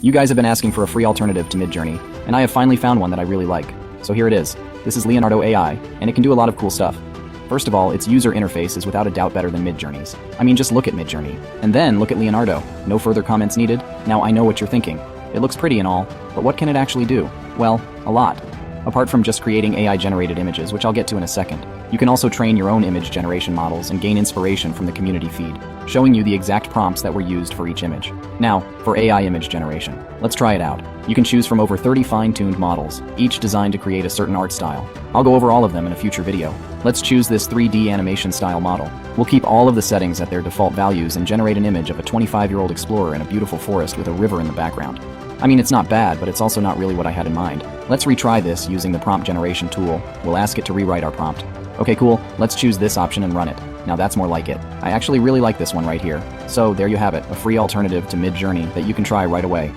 You guys have been asking for a free alternative to Midjourney, and I have finally found one that I really like. So here it is. This is Leonardo AI, and it can do a lot of cool stuff. First of all, its user interface is without a doubt better than Midjourney's. I mean, just look at Midjourney. And then look at Leonardo. No further comments needed? Now I know what you're thinking. It looks pretty and all, but what can it actually do? Well, a lot. Apart from just creating AI-generated images, which I'll get to in a second, you can also train your own image generation models and gain inspiration from the community feed, showing you the exact prompts that were used for each image. Now, for AI image generation. Let's try it out. You can choose from over 30 fine-tuned models, each designed to create a certain art style. I'll go over all of them in a future video. Let's choose this 3D animation style model. We'll keep all of the settings at their default values and generate an image of a 25-year-old explorer in a beautiful forest with a river in the background. I mean, it's not bad, but it's also not really what I had in mind. Let's retry this using the prompt generation tool. We'll ask it to rewrite our prompt. Okay, cool. Let's choose this option and run it. Now that's more like it. I actually really like this one right here. So there you have it, a free alternative to Midjourney that you can try right away.